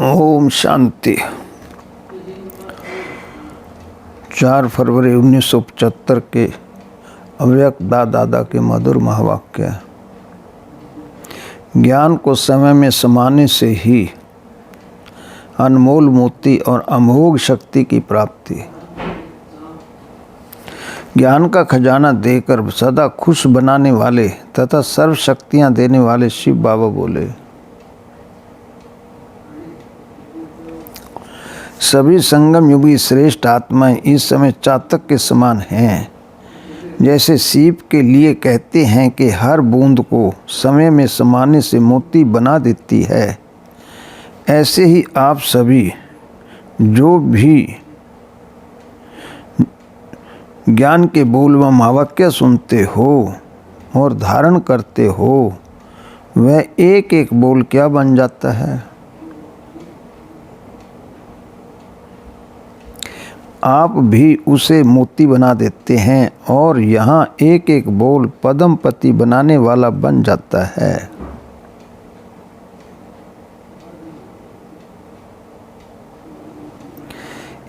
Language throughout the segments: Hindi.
ओम शांति। 4 फरवरी 1975 के अव्यक्त दादा के मधुर महावाक्य। ज्ञान को समय में समाने से ही अनमोल मोती और अमोघ शक्ति की प्राप्ति। ज्ञान का खजाना देकर सदा खुश बनाने वाले तथा सर्व शक्तियाँ देने वाले शिव बाबा बोले, सभी संगम युगी श्रेष्ठ आत्माएं इस समय चातक के समान हैं। जैसे सीप के लिए कहते हैं कि हर बूंद को समय में समाने से मोती बना देती है, ऐसे ही आप सभी जो भी ज्ञान के बोल व महावाक्य सुनते हो और धारण करते हो, वह एक एक बोल क्या बन जाता है। आप भी उसे मोती बना देते हैं और यहाँ एक एक बोल पद्मपति बनाने वाला बन जाता है।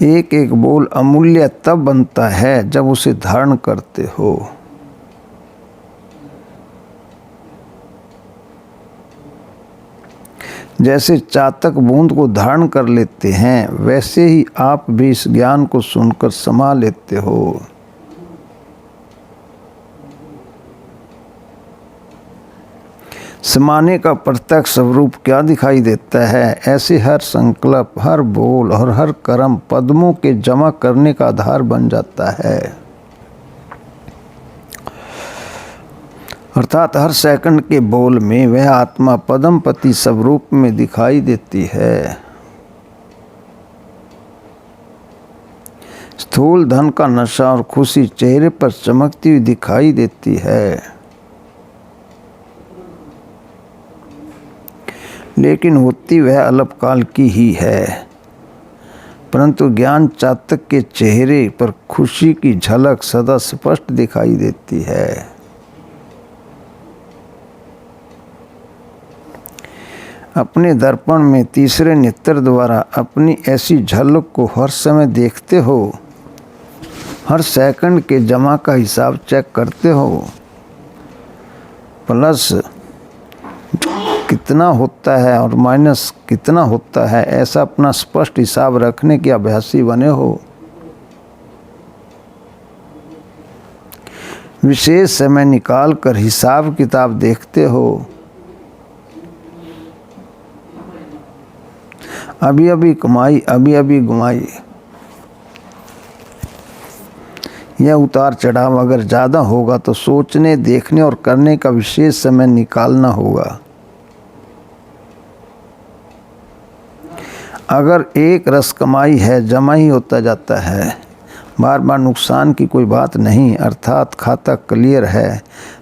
एक एक बोल अमूल्य तब बनता है जब उसे धारण करते हो। जैसे चातक बूंद को धारण कर लेते हैं, वैसे ही आप भी इस ज्ञान को सुनकर समा लेते हो। समाने का प्रत्यक्ष स्वरूप क्या दिखाई देता है, ऐसे हर संकल्प, हर बोल और हर कर्म पद्मों के जमा करने का आधार बन जाता है। अर्थात हर सेकंड के बोल में वह आत्मा पद्मपति स्वरूप में दिखाई देती है। स्थूल धन का नशा और खुशी चेहरे पर चमकती हुई दिखाई देती है, लेकिन होती वह अल्पकाल की ही है। परंतु ज्ञान चातक के चेहरे पर खुशी की झलक सदा स्पष्ट दिखाई देती है। अपने दर्पण में तीसरे नेत्र द्वारा अपनी ऐसी झलक को हर समय देखते हो, हर सेकंड के जमा का हिसाब चेक करते हो, प्लस कितना होता है और माइनस कितना होता है, ऐसा अपना स्पष्ट हिसाब रखने के अभ्यासी बने हो। विशेष समय निकाल कर हिसाब किताब देखते हो। अभी अभी कमाई, अभी अभी घुमाई। यह उतार चढ़ाव अगर ज़्यादा होगा तो सोचने, देखने और करने का विशेष समय निकालना होगा। अगर एक रस कमाई है, जमा ही होता जाता है, बार बार नुकसान की कोई बात नहीं, अर्थात खाता क्लियर है,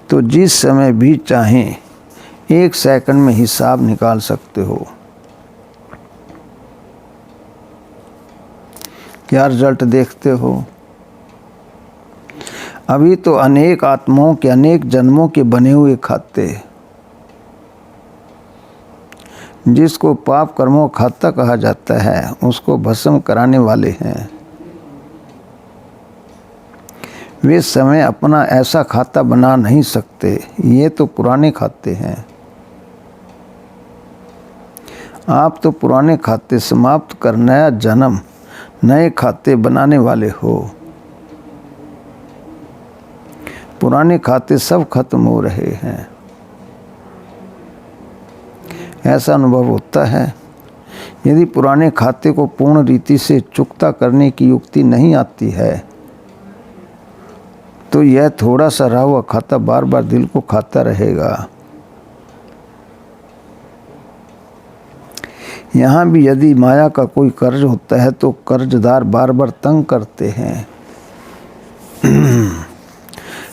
तो जिस समय भी चाहें 1 सेकंड में हिसाब निकाल सकते हो। क्या रिजल्ट देखते हो। अभी तो अनेक आत्माओं के अनेक जन्मों के बने हुए खाते, जिसको पाप कर्मों खाता कहा जाता है, उसको भस्म कराने वाले हैं। वे समय अपना ऐसा खाता बना नहीं सकते, ये तो पुराने खाते हैं। आप तो पुराने खाते समाप्त कर नया जन्म, नए खाते बनाने वाले हो। पुराने खाते सब खत्म हो रहे हैं, ऐसा अनुभव होता है। यदि पुराने खाते को पूर्ण रीति से चुकता करने की युक्ति नहीं आती है, तो यह थोड़ा सा रहा हुआ खाता बार बार दिल को खाता रहेगा। यहाँ भी यदि माया का कोई कर्ज होता है तो कर्जदार बार बार तंग करते हैं।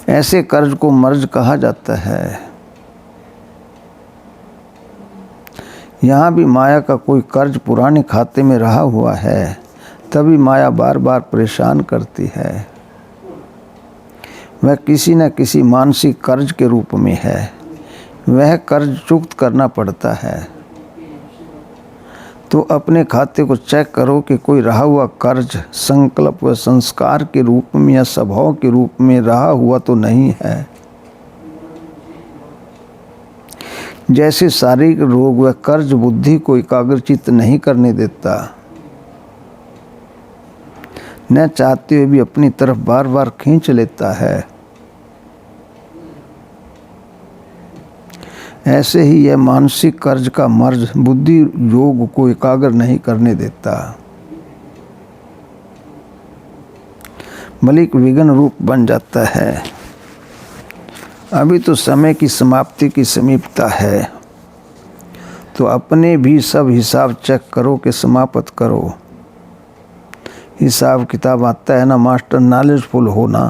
ऐसे कर्ज को मर्ज कहा जाता है। यहाँ भी माया का कोई कर्ज पुराने खाते में रहा हुआ है, तभी माया बार बार परेशान करती है। वह किसी न किसी मानसिक कर्ज के रूप में है, वह कर्ज चुक्त करना पड़ता है। तो अपने खाते को चेक करो कि कोई रहा हुआ कर्ज संकल्प व संस्कार के रूप में या स्वभाव के रूप में रहा हुआ तो नहीं है। जैसे शारीरिक रोग व कर्ज बुद्धि को एकाग्रचित्त नहीं करने देता, न चाहते हुए भी अपनी तरफ बार बार खींच लेता है, ऐसे ही यह मानसिक कर्ज का मर्ज बुद्धि योग को एकाग्र नहीं करने देता, बल्कि विघ्न रूप बन जाता है। अभी तो समय की समाप्ति की समीपता है, तो अपने भी सब हिसाब चेक करो कि समाप्त करो। हिसाब किताब आता है ना मास्टर, नॉलेजफुल होना।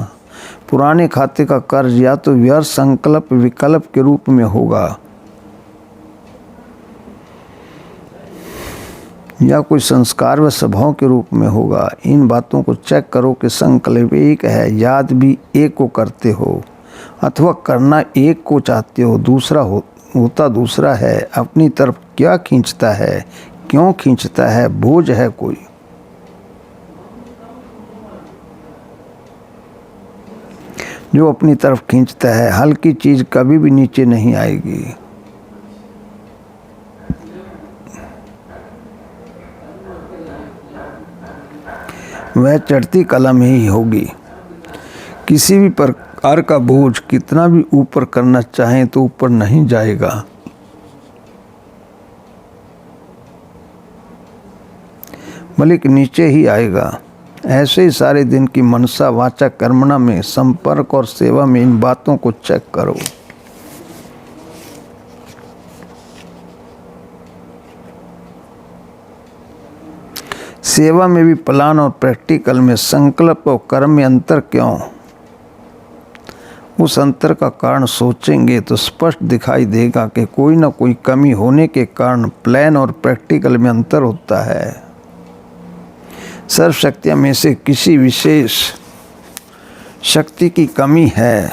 पुराने खाते का कर्ज या तो व्यर्थ संकल्प विकल्प के रूप में होगा या कोई संस्कार व स्वभाव के रूप में होगा। इन बातों को चेक करो कि संकल्प एक है, याद भी एक को करते हो, अथवा करना एक को चाहते हो, दूसरा होता दूसरा है। अपनी तरफ क्या खींचता है, क्यों खींचता है, बोझ है कोई। जो अपनी तरफ खींचता है, हल्की चीज कभी भी नीचे नहीं आएगी। वह चढ़ती कलम ही होगी। किसी भी प्रकार का बोझ कितना भी ऊपर करना चाहें तो ऊपर नहीं जाएगा। बल्कि नीचे ही आएगा। ऐसे ही सारे दिन की मनसा वाचा कर्मणा में, संपर्क और सेवा में इन बातों को चेक करो। सेवा में भी प्लान और प्रैक्टिकल में, संकल्प और कर्म में अंतर क्यों? उस अंतर का कारण सोचेंगे तो स्पष्ट दिखाई देगा कि कोई ना कोई कमी होने के कारण प्लान और प्रैक्टिकल में अंतर होता है। सर्व शक्तियाँ में से किसी विशेष शक्ति की कमी है।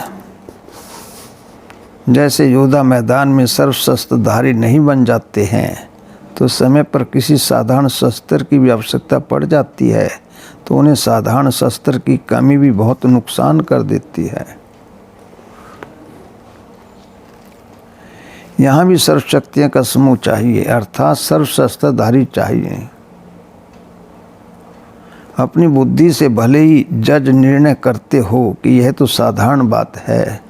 जैसे योद्धा मैदान में सर्व शस्त्रधारी नहीं बन जाते हैं, तो समय पर किसी साधारण शस्त्र की भी आवश्यकता पड़ जाती है, तो उन्हें साधारण शस्त्र की कमी भी बहुत नुकसान कर देती है। यहाँ भी सर्व शक्तियों का समूह चाहिए, अर्थात सर्व शस्त्रधारी चाहिए। अपनी बुद्धि से भले ही जज निर्णय करते हो कि यह तो साधारण बात है,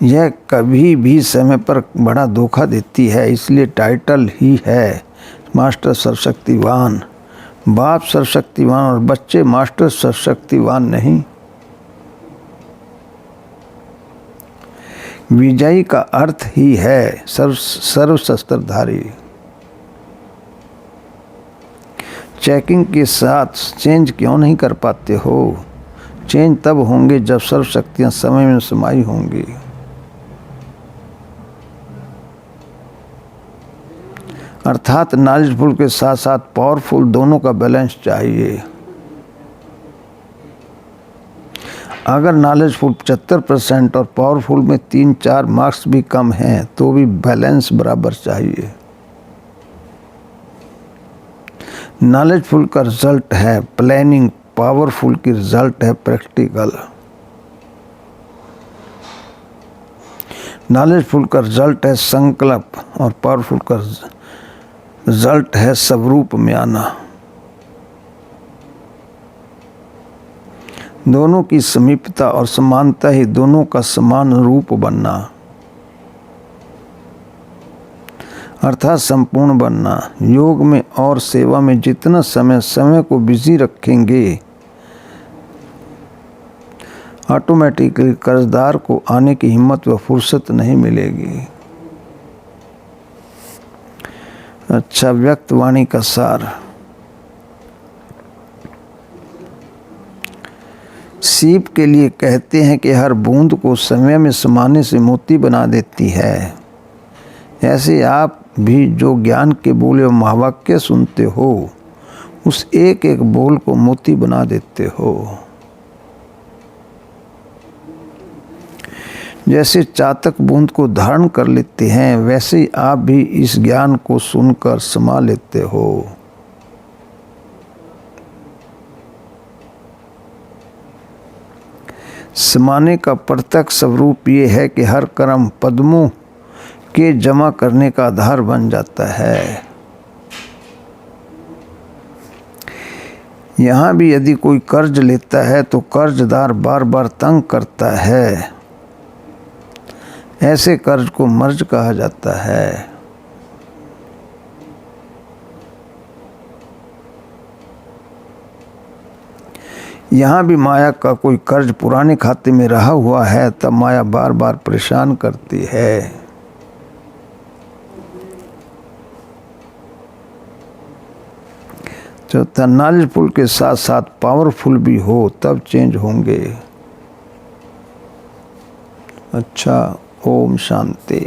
यह कभी भी समय पर बड़ा धोखा देती है। इसलिए टाइटल ही है मास्टर सर्वशक्तिवान। बाप सर्वशक्तिवान और बच्चे मास्टर सर्वशक्तिवान नहीं। विजयी का अर्थ ही है सर्व शस्त्रधारी। चेकिंग के साथ चेंज क्यों नहीं कर पाते हो? चेंज तब होंगे जब सर्व शक्तियाँ समय में समाई होंगी। अर्थात नॉलेजफुल के साथ साथ पावरफुल दोनों का बैलेंस चाहिए। अगर नॉलेजफुल 75% और पावरफुल में 3-4 मार्क्स भी कम हैं, तो भी बैलेंस बराबर चाहिए। नॉलेजफुल का रिजल्ट है प्लानिंग, पावरफुल की रिजल्ट है प्रैक्टिकल। नॉलेजफुल का रिजल्ट है संकल्प और पावरफुल का रिजल्ट है स्वरूप में आना। दोनों की समीपता और समानता ही दोनों का समान रूप बनना, अर्थात संपूर्ण बनना। योग में और सेवा में जितना समय को बिजी रखेंगे, ऑटोमेटिकली कर्जदार को आने की हिम्मत व फुर्सत नहीं मिलेगी। अच्छा, व्यक्त वाणी का सार। सीप के लिए कहते हैं कि हर बूंद को समय में समाने से मोती बना देती है। ऐसे आप भी जो ज्ञान के बोले और महावाक्य सुनते हो, उस एक एक बोल को मोती बना देते हो। जैसे चातक बूंद को धारण कर लेते हैं, वैसे ही आप भी इस ज्ञान को सुनकर समा लेते हो। समाने का प्रत्यक्ष स्वरूप ये है कि हर कर्म पद्मों के जमा करने का आधार बन जाता है। यहाँ भी यदि कोई कर्ज लेता है तो कर्जदार बार बार तंग करता है, ऐसे कर्ज को मर्ज कहा जाता है। यहाँ भी माया का कोई कर्ज पुराने खाते में रहा हुआ है, तब माया बार बार परेशान करती है। चौथा, नॉलेजफुल के साथ साथ पावरफुल भी हो तब चेंज होंगे। अच्छा, ओम शांति।